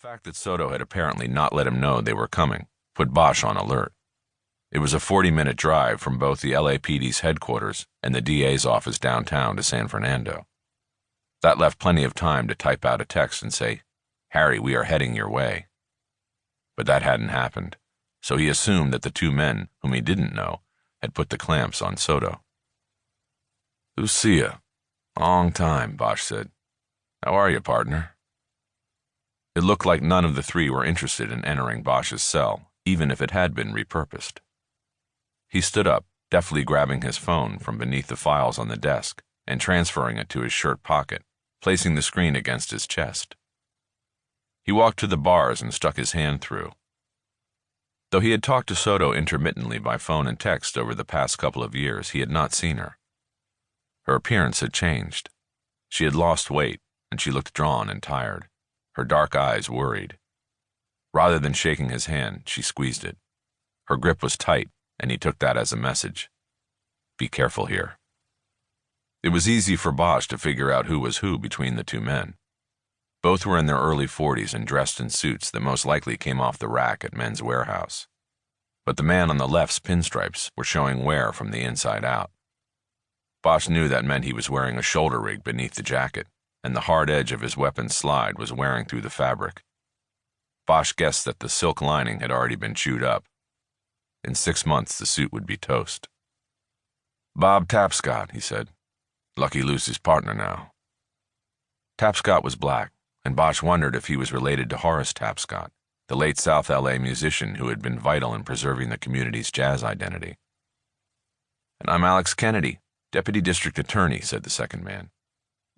fact that Soto had apparently not let him know they were coming put Bosch on alert. It was a 40-minute drive from both the LAPD's headquarters and the DA's office downtown to San Fernando. That left plenty of time to type out a text and say, "Harry, we are heading your way." But that hadn't happened, so he assumed that the two men, whom he didn't know, had put the clamps on Soto. "Lucia, long time," Bosch said. "How are you, partner?" It looked like none of the three were interested in entering Bosch's cell, even if it had been repurposed. He stood up, deftly grabbing his phone from beneath the files on the desk and transferring it to his shirt pocket, placing the screen against his chest. He walked to the bars and stuck his hand through. Though he had talked to Soto intermittently by phone and text over the past couple of years, he had not seen her. Her appearance had changed. She had lost weight, and she looked drawn and tired, her dark eyes worried. Rather than shaking his hand, she squeezed it. Her grip was tight, and he took that as a message. Be careful here. It was easy for Bosch to figure out who was who between the two men. Both were in their early 40s and dressed in suits that most likely came off the rack at Men's Warehouse. But the man on the left's pinstripes were showing wear from the inside out. Bosch knew that meant he was wearing a shoulder rig beneath the jacket, and the hard edge of his weapon's slide was wearing through the fabric. Bosch guessed that the silk lining had already been chewed up. In 6 months, the suit would be toast. "Bob Tapscott," he said. "Lucky Lucy's partner now." Tapscott was black, and Bosch wondered if he was related to Horace Tapscott, the late South LA musician who had been vital in preserving the community's jazz identity. "And I'm Alex Kennedy, Deputy District Attorney," said the second man.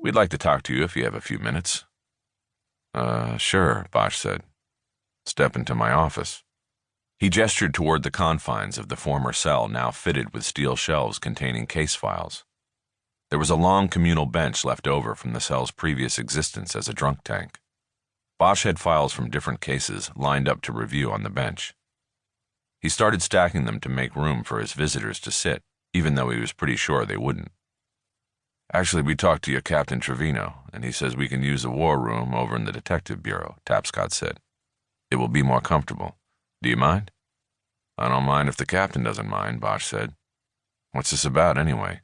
"We'd like to talk to you if you have a few minutes." Sure," Bosch said. "Step into my office." He gestured toward the confines of the former cell, now fitted with steel shelves containing case files. There was a long communal bench left over from the cell's previous existence as a drunk tank. Bosch had files from different cases lined up to review on the bench. He started stacking them to make room for his visitors to sit, even though he was pretty sure they wouldn't. "Actually, we talked to your Captain Trevino, and he says we can use the war room over in the Detective Bureau," Tapscott said. "It will be more comfortable. Do you mind?" "I don't mind if the captain doesn't mind," Bosch said. "What's this about, anyway?"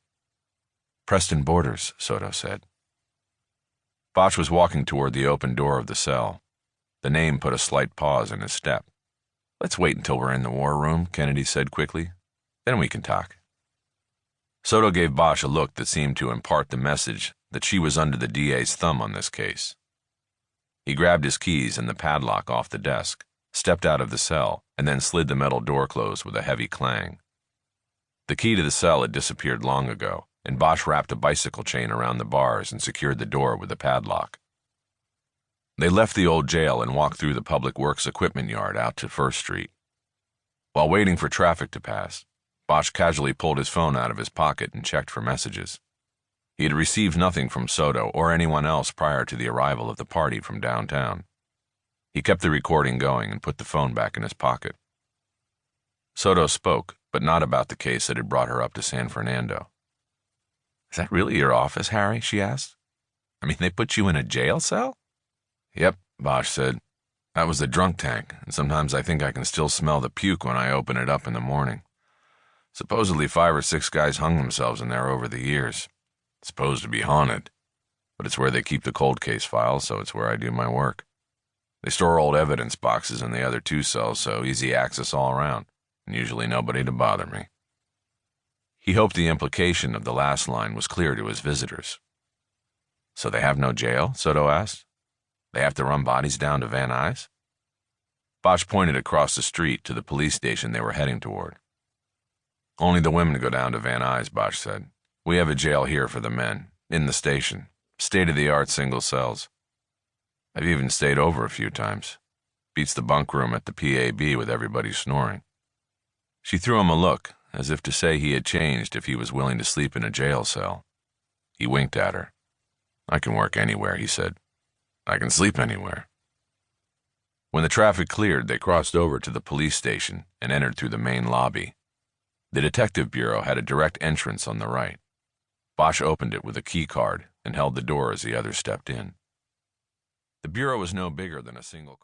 "Preston Borders," Soto said. Bosch was walking toward the open door of the cell. The name put a slight pause in his step. "Let's wait until we're in the war room," Kennedy said quickly. "Then we can talk." Soto gave Bosch a look that seemed to impart the message that she was under the DA's thumb on this case. He grabbed his keys and the padlock off the desk, stepped out of the cell, and then slid the metal door closed with a heavy clang. The key to the cell had disappeared long ago, and Bosch wrapped a bicycle chain around the bars and secured the door with a padlock. They left the old jail and walked through the Public Works equipment yard out to First Street. While waiting for traffic to pass, Bosch casually pulled his phone out of his pocket and checked for messages. He had received nothing from Soto or anyone else prior to the arrival of the party from downtown. He kept the recording going and put the phone back in his pocket. Soto spoke, but not about the case that had brought her up to San Fernando. "Is that really your office, Harry?" she asked. "I mean, they put you in a jail cell?" "Yep," Bosch said. "That was the drunk tank, and sometimes I think I can still smell the puke when I open it up in the morning. Supposedly 5 or 6 guys hung themselves in there over the years. It's supposed to be haunted, but it's where they keep the cold case files, so it's where I do my work. They store old evidence boxes in the other 2 cells, so easy access all around, and usually nobody to bother me." He hoped the implication of the last line was clear to his visitors. "So they have no jail?" Soto asked. "They have to run bodies down to Van Nuys?" Bosch pointed across the street to the police station they were heading toward. "Only the women go down to Van Nuys," Bosch said. "We have a jail here for the men, in the station, state-of-the-art single cells. I've even stayed over a few times. Beats the bunk room at the PAB with everybody snoring." She threw him a look, as if to say he had changed if he was willing to sleep in a jail cell. He winked at her. "I can work anywhere," he said. "I can sleep anywhere." When the traffic cleared, they crossed over to the police station and entered through the main lobby. The Detective Bureau had a direct entrance on the right. Bosch opened it with a key card and held the door as the others stepped in. The bureau was no bigger than a single car.